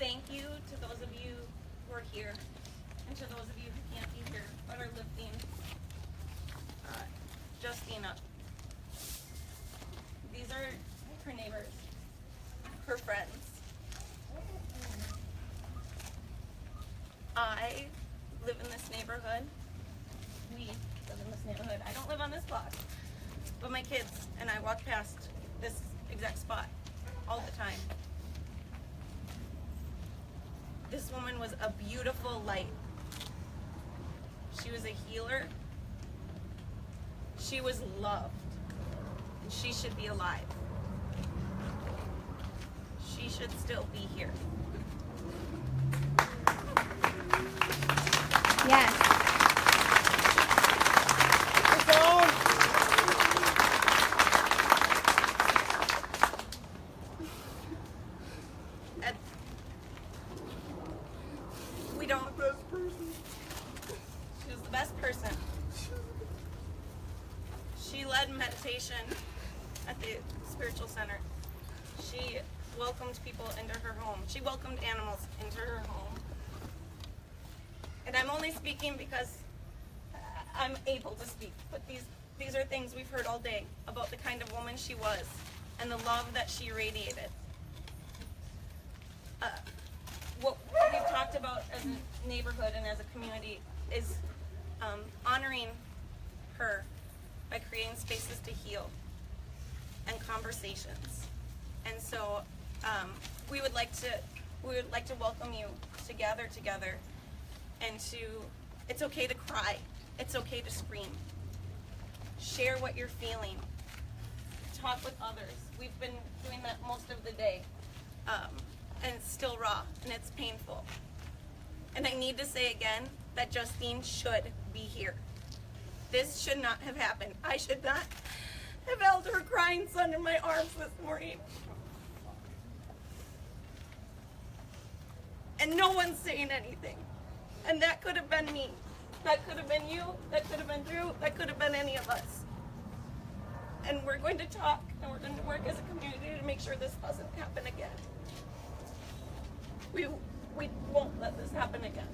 thank you to those of you who are here, and to those of you who can't be here but are lifting Justine up. These are her neighbors, her friends. I live in this neighborhood. We live in this neighborhood. I don't live on this block, but my kids and I walk past this exact spot all the time. This woman was a beautiful light. She was a healer. She was loved. And she should be alive. She should still be here. Yes. We don't. She was the best person. She led meditation at the spiritual center. She welcomed people into her home. She welcomed animals into her home. And I'm only speaking because I'm able to speak. But these are things we've heard all day about the kind of woman she was and the love that she radiated. What we've talked about as a neighborhood and as a community is honoring her by creating spaces to heal and conversations. And so we would like to welcome you to gather together and it's okay to cry, it's okay to scream. Share what you're feeling. Talk with others. We've been doing that most of the day. And it's still raw, and it's painful. And I need to say again that Justine should be here. This should not have happened. I should not have held her crying son in my arms this morning. And no one's saying anything. And that could have been me. That could have been you. That could have been Drew. That could have been any of us. And we're going to talk, and we're going to work as a community to make sure this doesn't happen again. We won't let this happen again.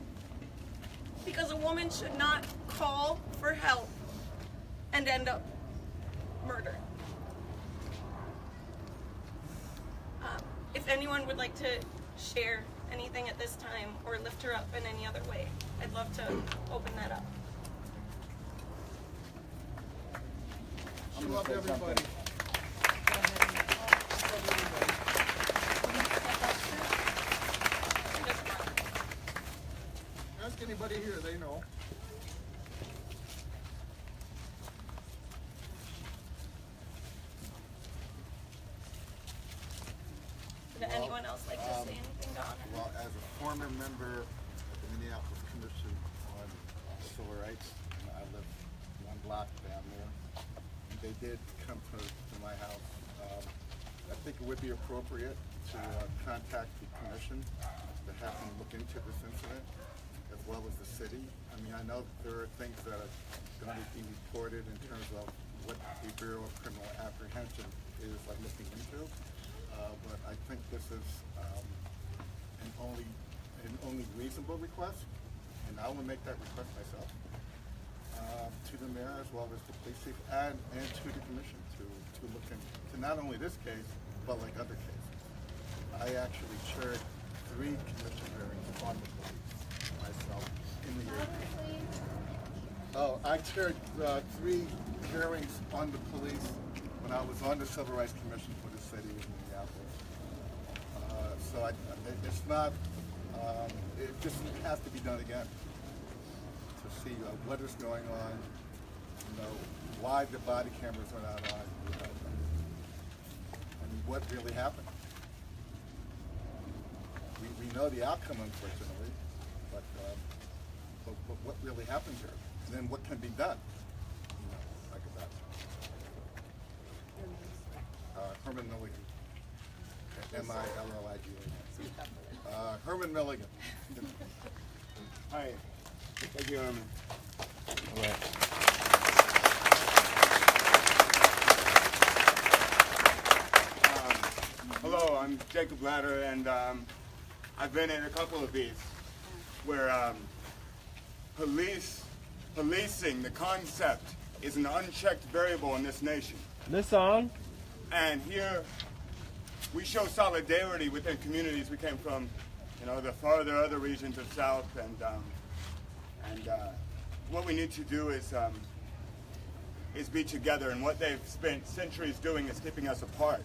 Because a woman should not call for help and end up murdered. If anyone would like to share anything at this time or lift her up in any other way, I'd love to open that up. She loved everybody. Ask anybody here, they know. Would anyone else like to say anything to honor her? Well, as a former member of the Minneapolis Commission on Civil Rights, I live one block down there. They did come to my house. I think it would be appropriate to contact the commission to have them look into this incident, as well as the city. I mean, I know there are things that are going to be reported in terms of what the Bureau of Criminal Apprehension is looking into, but I think this is an only reasonable request, and I will make that request myself to the mayor as well as the police chief and to the commission to look into not only this case but like other cases. I actually chaired 3 commission hearings on the police myself in the year. Oh, I chaired 3 hearings on the police when I was on the Civil Rights Commission for the city of Minneapolis. So it's not. It just has to be done again to see what is going on. Why the body cameras are not on, and what really happened. We know the outcome, unfortunately, but what really happened here? And then what can be done? Like that. Herman Milligan. M-I-L-L-I-G-A. Herman Milligan. Hi. Thank you, Herman. All right. Hello, I'm Jacob Latter, and I've been in a couple of these where policing, the concept, is an unchecked variable in this nation. This song? And here we show solidarity within communities we came from, you know, the farther other regions of South, and what we need to do is be together, and what they've spent centuries doing is keeping us apart.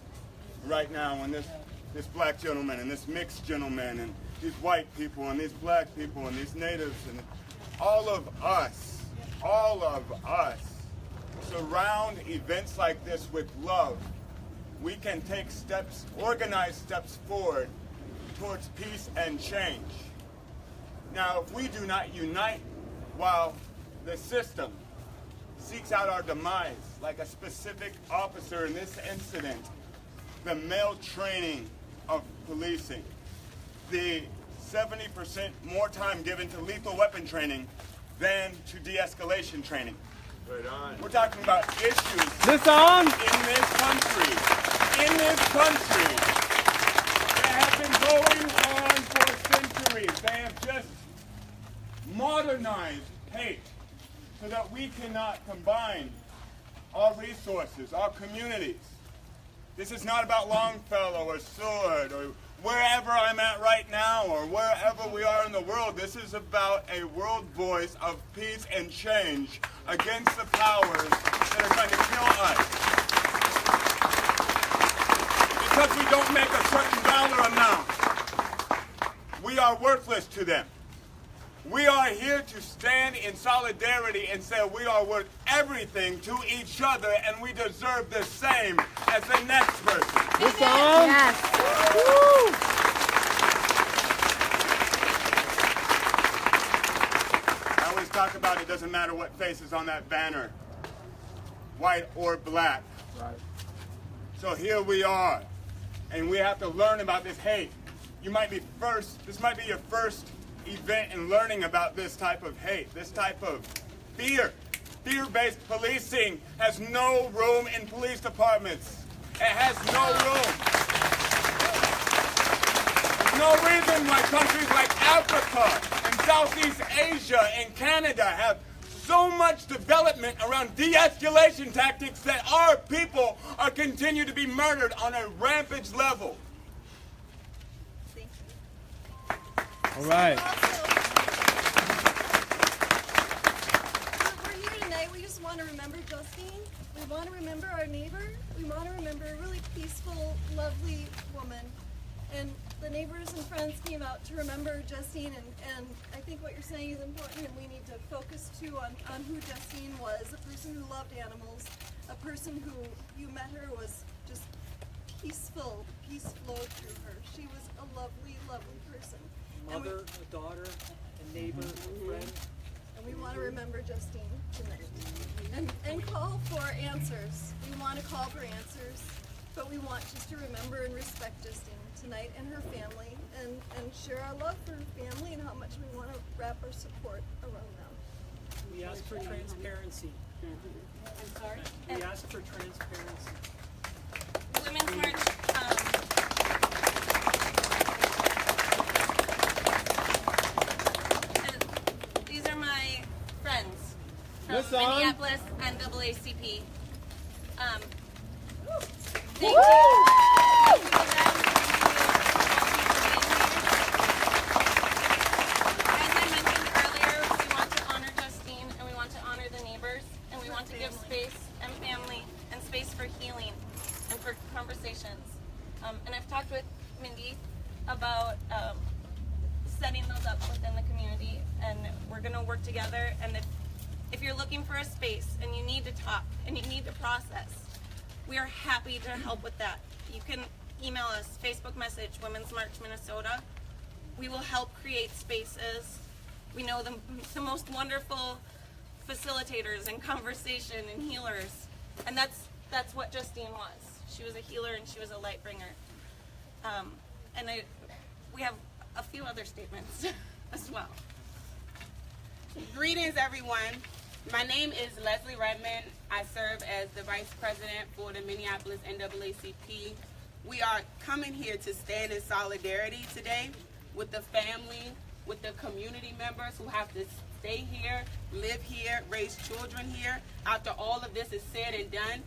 Right now, when this black gentleman and this mixed gentleman and these white people and these black people and these natives and all of us surround events like this with love, we can take steps, organized steps forward towards peace and change. Now, if we do not unite while the system seeks out our demise, like a specific officer in this incident, the male training of policing, the 70% more time given to lethal weapon training than to de-escalation training. Right on. We're talking about issues This on? in this country that have been going on for centuries. They have just modernized hate so that we cannot combine our resources, our communities. This is not about Longfellow or Seward or wherever I'm at right now or wherever we are in the world. This is about a world voice of peace and change against the powers that are trying to kill us. Because we don't make a certain dollar amount, we are worthless to them. We are here to stand in solidarity and say we are worth everything to each other and we deserve the same as the next person. This on? Yes. Woo! I always talk about it doesn't matter what face is on that banner, white or black. Right. So here we are, and we have to learn about this hate. You might be this might be your first event in learning about this type of hate, this type of fear. Fear-based policing has no room in police departments. It has no room. There's no reason why countries like Africa and Southeast Asia and Canada have so much development around de-escalation tactics that our people are continue to be murdered on a rampage level. Thank you. All right. We're here tonight. We just want to remember Justine. We want to remember our neighbor. We want to remember a really peaceful, lovely woman. And the neighbors and friends came out to remember Justine, and I think what you're saying is important, and we need to focus too on who Justine was, a person who loved animals, a person who, you met her, was just peaceful, peace flowed through her. She was a lovely, lovely person. Mother, a daughter, a neighbor, a friend. And we want to remember Justine tonight. And call for answers. We want to call for answers, but we want just to remember and respect Justine tonight and her family, and share our love for her family and how much we want to wrap our support around them. We ask for transparency. I'm sorry? We ask for transparency. Women's March. These are my friends from This on? Minneapolis NAACP. Thank Woo! you. Thank you, guys. As I mentioned earlier, we want to honor Justine and we want to honor the neighbors and we want to give space and family and space for healing and for conversations. And I've talked with Mindy about setting those up within the community, and we're going to work together. And if you're looking for a space and you need to talk and you need to process, we are happy to help with that. You can email us, Facebook message, Women's March Minnesota. We will help create spaces. We know the most wonderful facilitators and conversation and healers. And that's what Justine was. She was a healer and she was a light bringer. We have a few other statements as well. Greetings, everyone. My name is Leslie Redmond. I serve as the Vice President for the Minneapolis NAACP. We are coming here to stand in solidarity today with the family, with the community members who have to stay here, live here, raise children here, after all of this is said and done.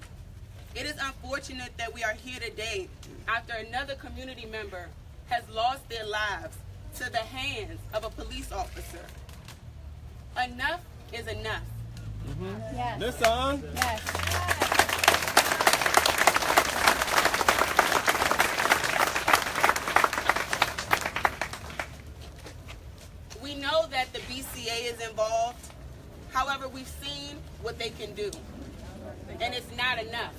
It is unfortunate that we are here today after another community member has lost their lives to the hands of a police officer. Enough is enough. Yes. This song. Yes. We know that the BCA is involved. However, we've seen what they can do. And it's not enough.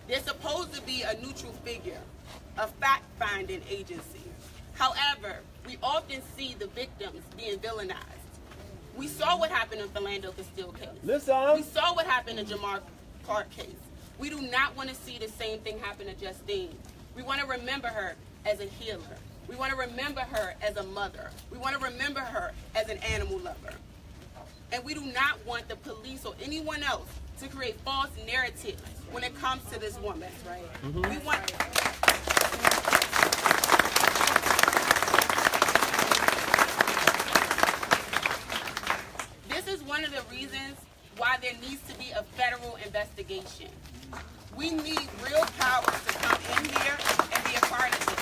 They're supposed to be a neutral figure, a fact-finding agency. However, we often see the victims being villainized. We saw what happened in Philando Castile case. This song. We saw what happened in Jamar Clark case. We do not want to see the same thing happen to Justine. We want to remember her as a healer. We want to remember her as a mother. We want to remember her as an animal lover. And we do not want the police or anyone else to create false narratives when it comes to this woman. Right? We want. This is one of the reasons why there needs to be a federal investigation. We need real powers to come in here and be a part of this.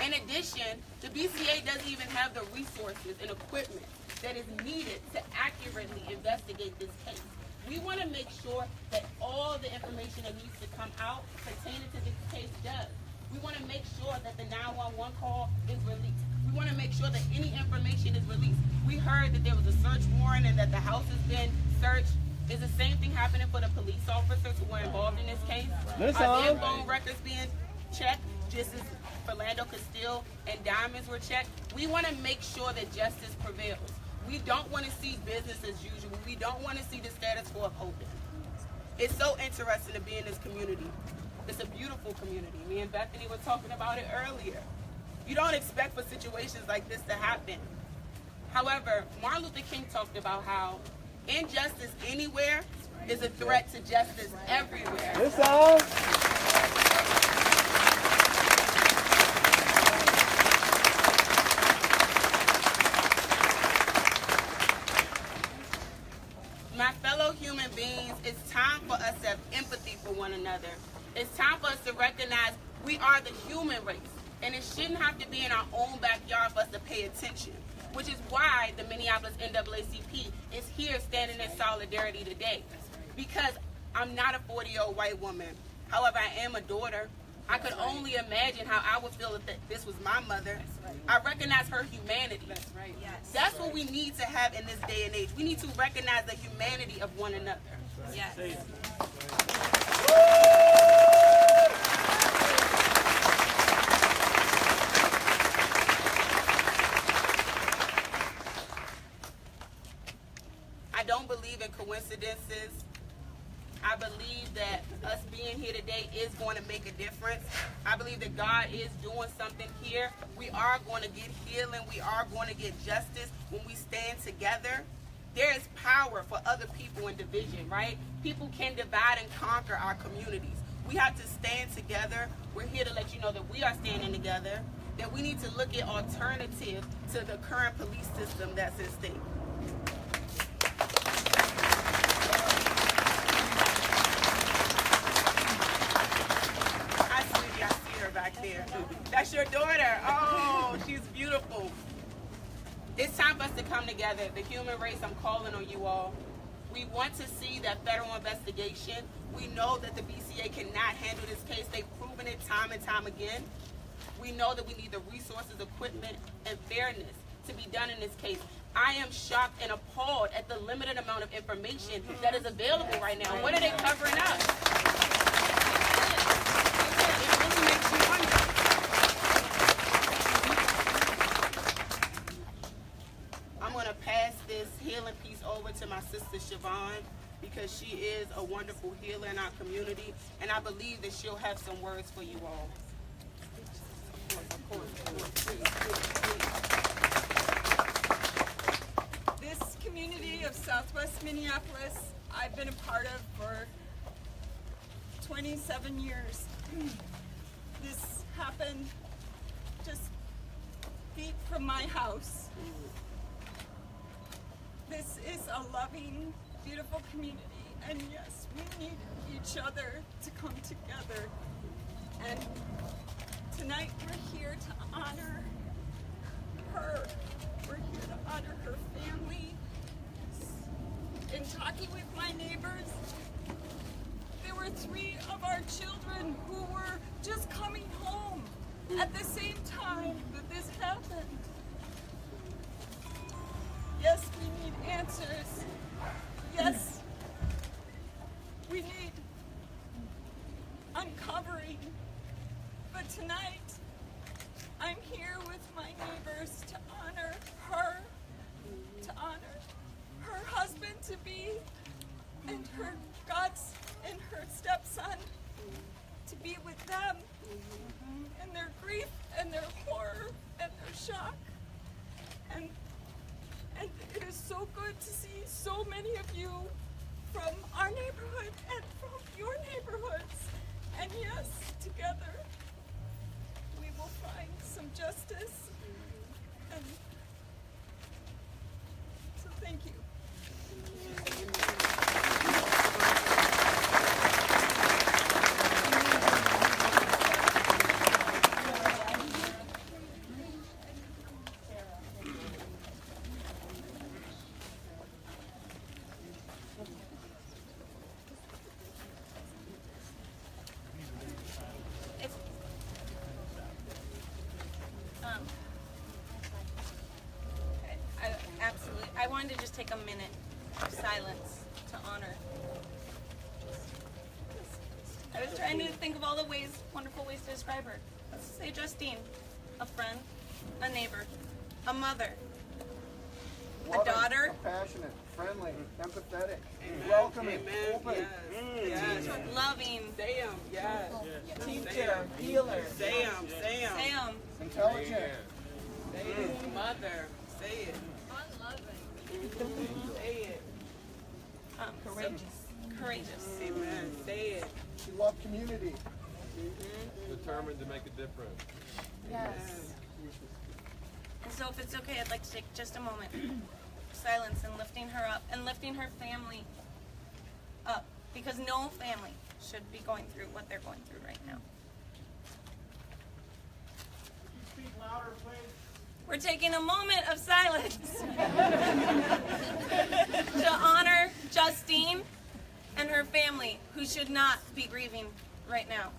In addition, the BCA doesn't even have the resources and equipment that is needed to accurately investigate this case. We want to make sure that all the information that needs to come out pertaining to this case does. We want to make sure that the 911 call is released. We want to make sure that any information is released. We heard that there was a search warrant and that the house has been searched. Is the same thing happening for the police officers who were involved in this case? Are their phone records being checked just as Philando Castile and Diamonds were checked? We want to make sure that justice prevails. We don't want to see business as usual. We don't want to see the status quo upholding. It's so interesting to be in this community. It's a beautiful community. Me and Bethany were talking about it earlier. You don't expect for situations like this to happen. However, Martin Luther King talked about how injustice anywhere is a threat to justice everywhere. This song. My fellow human beings, it's time for us to have empathy for one another. It's time for us to recognize we are the human race, and it shouldn't have to be in our own backyard for us to pay attention, which is why the Minneapolis NAACP is here standing in solidarity today. Because I'm not a 40-year-old white woman. However, I am a daughter. I could only imagine how I would feel if this was my mother. I recognize her humanity. That's what we need to have in this day and age. We need to recognize the humanity of one another. Yes. I don't believe in coincidences. I believe that us being here today is going to make a difference. I believe that God is doing something here. We are going to get healing. We are going to get justice when we stand together. There is power for other people in division, right? People can divide and conquer our communities. We have to stand together. We're here to let you know that we are standing together, that we need to look at alternatives to the current police system that's at stake. Back there. That's your daughter. Oh, she's beautiful. It's time for us to come together. The human race, I'm calling on you all. We want to see that federal investigation. We know that the BCA cannot handle this case. They've proven it time and time again. We know that we need the resources, equipment, and fairness to be done in this case. I am shocked and appalled at the limited amount of information that is available right now. What are they covering up? I'm going to pass this healing piece over to my sister Siobhan because she is a wonderful healer in our community, and I believe that she'll have some words for you all. Of course, please. This community of Southwest Minneapolis, I've been a part of for 27 years. This happened from my house. This is a loving, beautiful community, and yes, we need each other to come together. And tonight we're here to honor her. We're here to honor her family. In talking with my neighbors, there were 3 of our children who were just coming home at the same time that this happened. Yes, we need answers. Yes, we need uncovering. But tonight, I'm here with my neighbors to honor her, to honor her husband-to-be, and her God's and her stepson, to be with them in their grief and their horror and their shock. And it is so good to see so many of you from our neighborhood and from your neighborhoods. And yes, together we will find some justice. And so thank you. If, absolutely. I wanted to just take a minute of silence to honor. I was trying to think of all the wonderful ways to describe her. Let's say Justine, a friend, a neighbor, a mother, a Loving, daughter, compassionate, friendly, empathetic, welcoming, open. loving, Sam, yes. Teacher, healer. Sam. Sam, Intelligent. Mother, say it. Say it. courageous. Amen. Say it. She loved community. Determined to make a difference. Yes. And so if it's okay, I'd like to take just a moment of silence and lifting her up and lifting her family up, because no family should be going through what they're going through right now. Speak louder, please. We're taking a moment of silence to honor Justine and her family, who should not be grieving right now.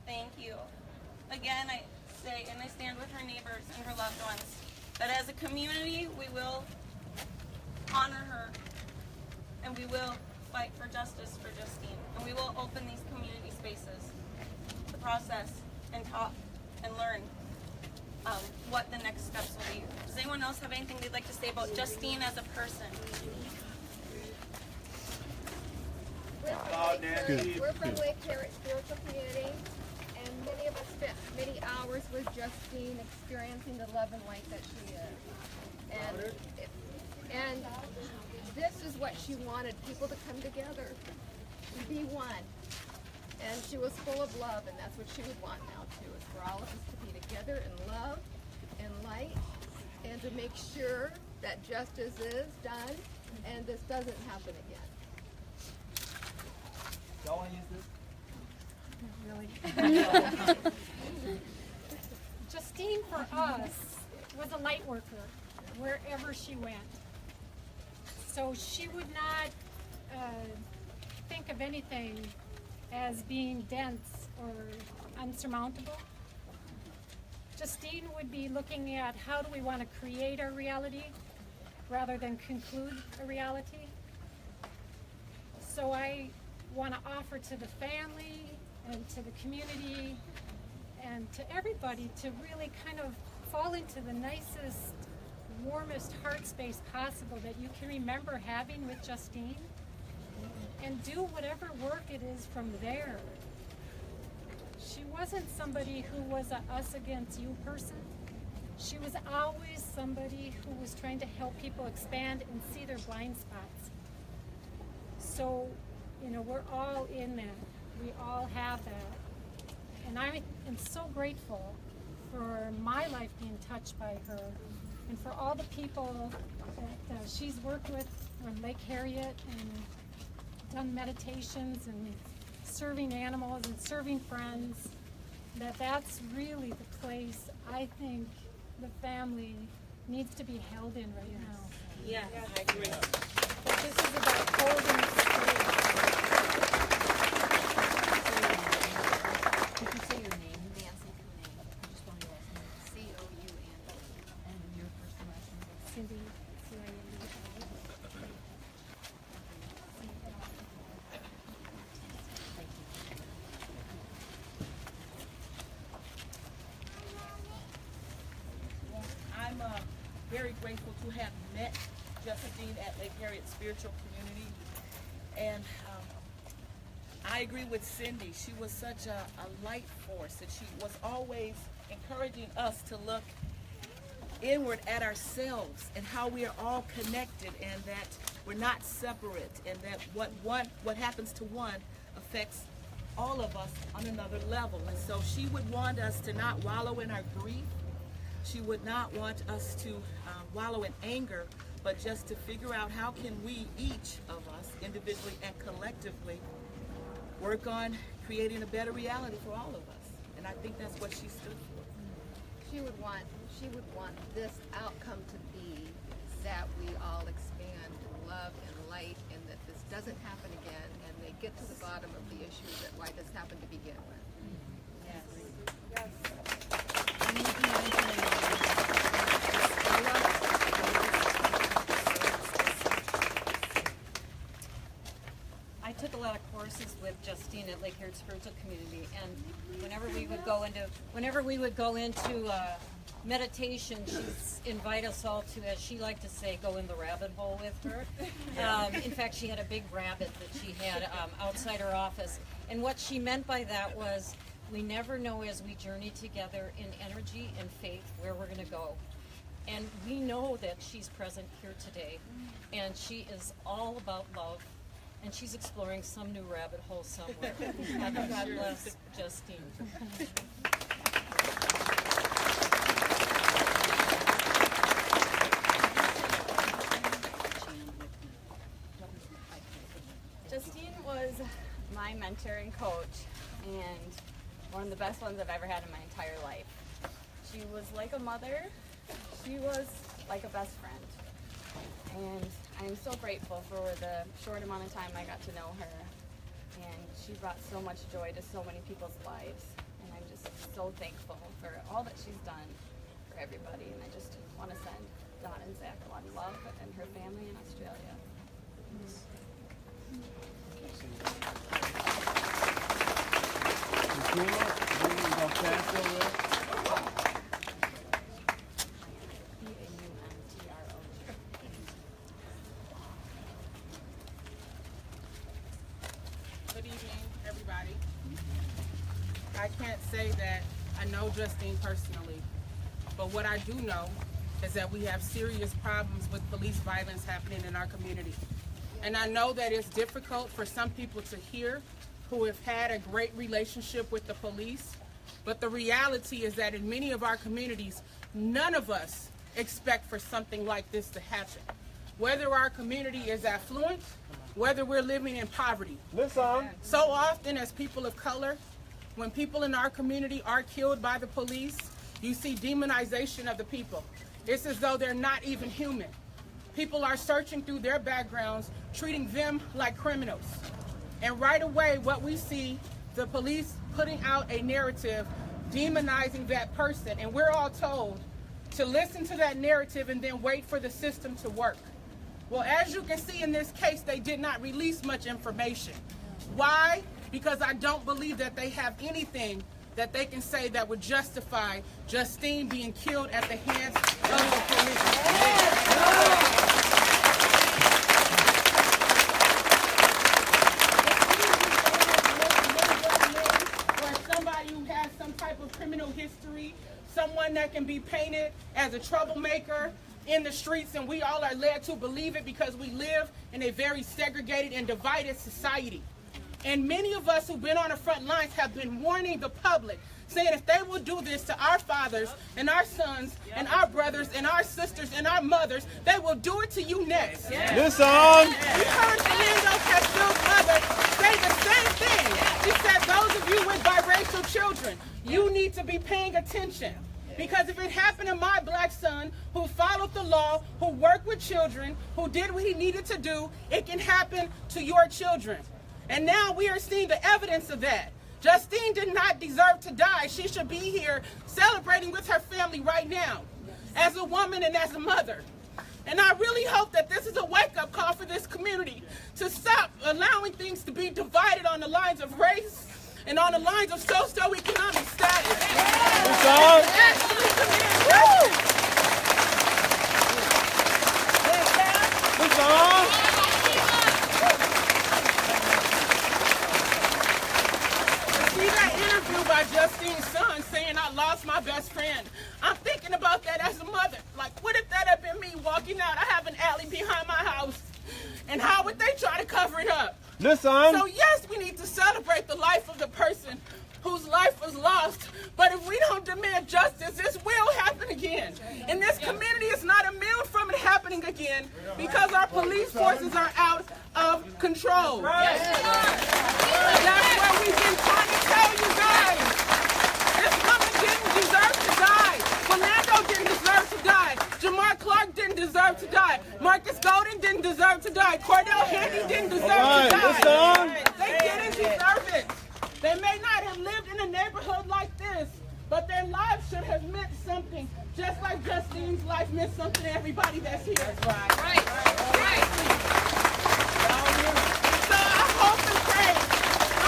Thank you. Again, I say, and I stand with her neighbors and her loved ones, that as a community, we will honor her, and we will fight for justice for Justine, and we will open these community spaces to process and talk and learn what the next steps will be. Does anyone else have anything they'd like to say about Justine as a person? We're from Lake Carrot Spiritual Community, and many of us spent many hours with Justine experiencing the love and light that she is. And this is what she wanted, people to come together, to be one. And she was full of love, and that's what she would want now too, is for all of us to be together in love and light, and to make sure that justice is done and this doesn't happen again. Y'all want to use this? Justine, for us, was a light worker wherever she went. So she would not think of anything as being dense or unsurmountable. Justine would be looking at how do we want to create our reality rather than conclude a reality. So I want to offer to the family and to the community and to everybody to really kind of fall into the nicest, warmest heart space possible that you can remember having with Justine, and do whatever work it is from there. She wasn't somebody who was a us against you person. She was always somebody who was trying to help people expand and see their blind spots. So, you know, we're all in that. We all have that. And I am so grateful for my life being touched by her, and for all the people that she's worked with from Lake Harriet and done meditations and serving animals and serving friends. That's really the place I think the family needs to be held in right now. Yeah, I agree. That this is about holding space. Could you say your name? Nancy Cooney. I just wanted to ask you. C-O-U-N-E. And your first and last name? Cindy, C-I-N-D-I. I'm very grateful to have met Justine at Lake Harriet Spiritual Community, and I agree with Cindy. She was such a light force, and she was always encouraging us to look inward at ourselves and how we are all connected, and that we're not separate, and that what happens to one affects all of us on another level. And so she would want us to not wallow in our grief. She would not want us to wallow in anger, but just to figure out how can we, each of us, individually and collectively, work on creating a better reality for all of us. And I think that's what she stood for. She would want this outcome to be that we all expand in love and light, and that this doesn't happen again, and they get to the bottom of the issue that why this happened to begin with. Yes. I took a lot of courses with Justine at Lake Harriet Spiritual Community, and whenever we would go into meditation, she'd invite us all to, as she liked to say, go in the rabbit hole with her. In fact, she had a big rabbit that she had outside her office, and what she meant by that was, we never know as we journey together in energy and faith where we're going to go. And we know that she's present here today, and she is all about love, and she's exploring some new rabbit hole somewhere. God bless Justine. Justine was my mentor and coach, and one of the best ones I've ever had in my entire life. She was like a mother. She was like a best friend. And I'm so grateful for the short amount of time I got to know her. And she brought so much joy to so many people's lives. And I'm just so thankful for all that she's done for everybody. And I just want to send Dawn and Zach a lot of love and her family in Australia. Good evening, everybody. I can't say that I know Justine personally, but what I do know is that we have serious problems with police violence happening in our community. And I know that it's difficult for some people to hear who have had a great relationship with the police, but the reality is that in many of our communities, none of us expect for something like this to happen. Whether our community is affluent, whether we're living in poverty. Listen. So often as people of color, when people in our community are killed by the police, you see demonization of the people. It's as though they're not even human. People are searching through their backgrounds, treating them like criminals. And right away, what we see, the police putting out a narrative demonizing that person. And we're all told to listen to that narrative and then wait for the system to work. Well, as you can see in this case, they did not release much information. Why? Because I don't believe that they have anything that they can say that would justify Justine being killed at the hands of the police. someone that can be painted as a troublemaker in the streets, and we all are led to believe it because we live in a very segregated and divided society. And many of us who've been on the front lines have been warning the public, saying if they will do this to our fathers and our sons and our brothers and our sisters and our mothers, they will do it to you next. This song. We heard Fernando Castillo's mother say the same thing. She said, those of you with biracial children, you need to be paying attention. Because if it happened to my black son, who followed the law, who worked with children, who did what he needed to do, it can happen to your children. And now we are seeing the evidence of that. Justine did not deserve to die. She should be here celebrating with her family right now, as a woman and as a mother. And I really hope that this is a wake-up call for this community to stop allowing things to be divided on the lines of race and on the lines of socioeconomic status. By Justine's son saying I lost my best friend. I'm thinking about that as a mother. Like, what if that had been me walking out? I have an alley behind my house. And how would they try to cover it up? Listen. So yes, we need to celebrate the life of the person whose life was lost. But if we don't demand justice, this will happen again. And this community is not immune from it happening again because our police forces are out of control. That's what we've been trying to tell you guys. This woman didn't deserve to die. Fernando didn't deserve to die. Jamar Clark didn't deserve to die. Marcus Golden didn't deserve to die. Cordell Handy didn't deserve to die. They didn't deserve it. They may not have lived in a neighborhood like this, but their lives should have meant something, just like Justine's life meant something to everybody that's here. That's right. So I hope and pray,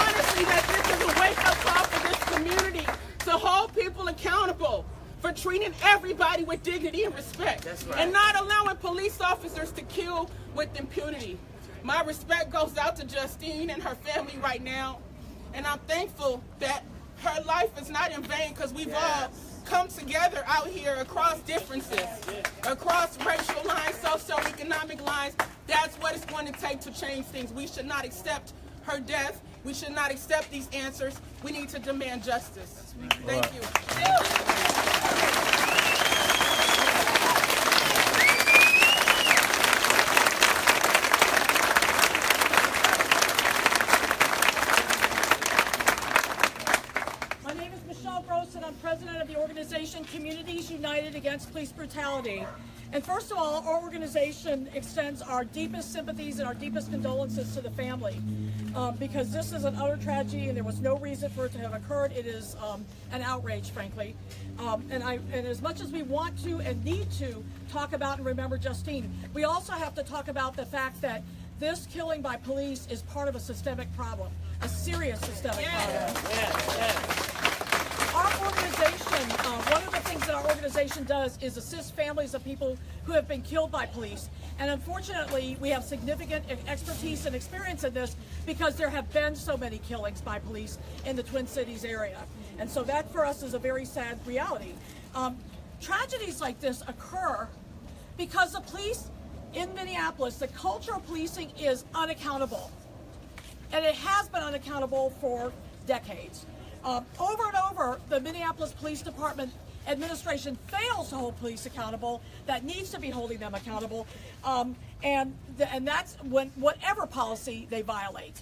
honestly, that this is a wake-up call for this community to hold people accountable for treating everybody with dignity and respect, and not allowing police officers to kill with impunity. My respect goes out to Justine and her family right now, and I'm thankful that her life is not in vain because we've all come together out here across differences, across racial lines, socioeconomic lines. That's what it's going to take to change things. We should not accept her death. We should not accept these answers. We need to demand justice. Thank you. My name is Michelle Gross, and I'm president of the organization Communities United Against Police Brutality. And first of all, our organization extends our deepest sympathies and our deepest condolences to the family, because this is an utter tragedy and there was no reason for it to have occurred. It is an outrage, frankly. And as much as we want to and need to talk about and remember Justine, we also have to talk about the fact that this killing by police is part of a systemic problem, a serious systemic problem. Our organization, one of the things that our organization does is assist families of people who have been killed by police. And unfortunately, we have significant expertise and experience in this because there have been so many killings by police in the Twin Cities area. And so that for us is a very sad reality. Tragedies like this occur because the police in Minneapolis, the culture of policing is unaccountable. And it has been unaccountable for decades. Over and over, the Minneapolis Police Department administration fails to hold police accountable that needs to be holding them accountable, and that's when whatever policy they violate.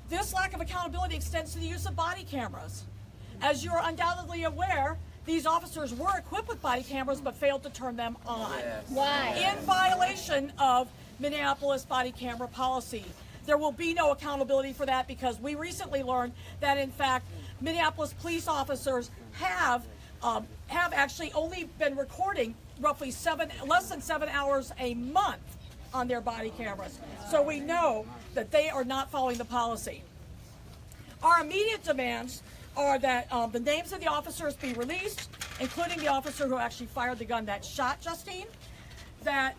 This lack of accountability extends to the use of body cameras. As you're undoubtedly aware, these officers were equipped with body cameras but failed to turn them on. Why? In violation of Minneapolis body camera policy. There will be no accountability for that because we recently learned that, in fact, Minneapolis police officers have actually only been recording roughly less than 7 hours a month on their body cameras. So we know that they are not following the policy. Our immediate demands are that the names of the officers be released, including the officer who actually fired the gun that shot Justine, that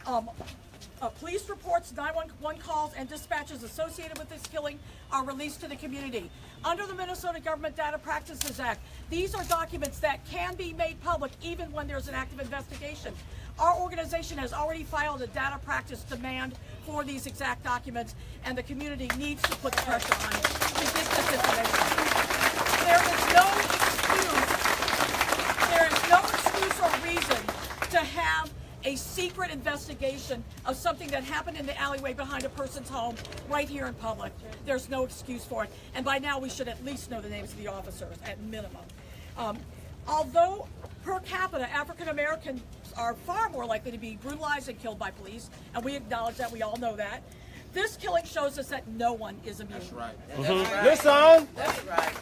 Police reports, 911 calls, and dispatches associated with this killing are released to the community. Under the Minnesota Government Data Practices Act, these are documents that can be made public even when there's an active investigation. Our organization has already filed a data practice demand for these exact documents, and the community needs to put the pressure on it to get this information. There is no excuse or reason to have a secret investigation of something that happened in the alleyway behind a person's home right here in public. There's no excuse for it. And by now we should at least know the names of the officers at minimum. Although per capita African Americans are far more likely to be brutalized and killed by police, and we acknowledge that, we all know that, this killing shows us that no one is immune. That's right. Listen! That's right.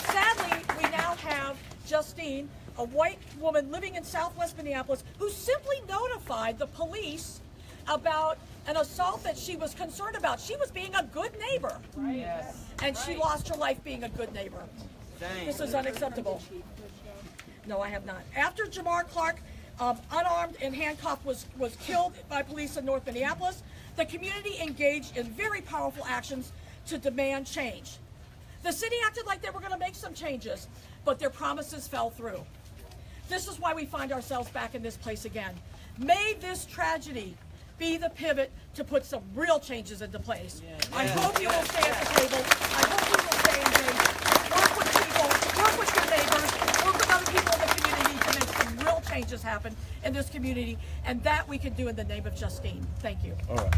Sadly, we now have Justine, a white woman living in Southwest Minneapolis, who simply notified the police about an assault that she was concerned about. She was being a good neighbor. Right. Yes. And she lost her life being a good neighbor. Dang. This is unacceptable. No, I have not. After Jamar Clark, unarmed and handcuffed, was killed by police in North Minneapolis, the community engaged in very powerful actions to demand change. The city acted like they were going to make some changes, but their promises fell through. This is why we find ourselves back in this place again. May this tragedy be the pivot to put some real changes into place. I hope you will stay at the table. I hope you will stay engaged. Work with people, work with your neighbors, work with other people in the community to make some real changes happen in this community, and that we can do in the name of Justine. Thank you. All right.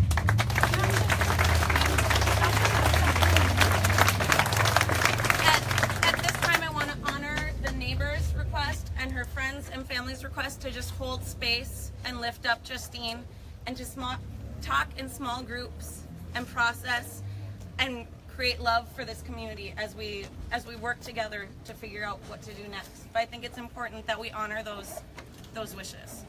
At this time, I want to honor the neighbor's request and her friends and family's request to just hold space and lift up Justine and to talk in small groups and process and create love for this community as we work together to figure out what to do next. But I think it's important that we honor those wishes.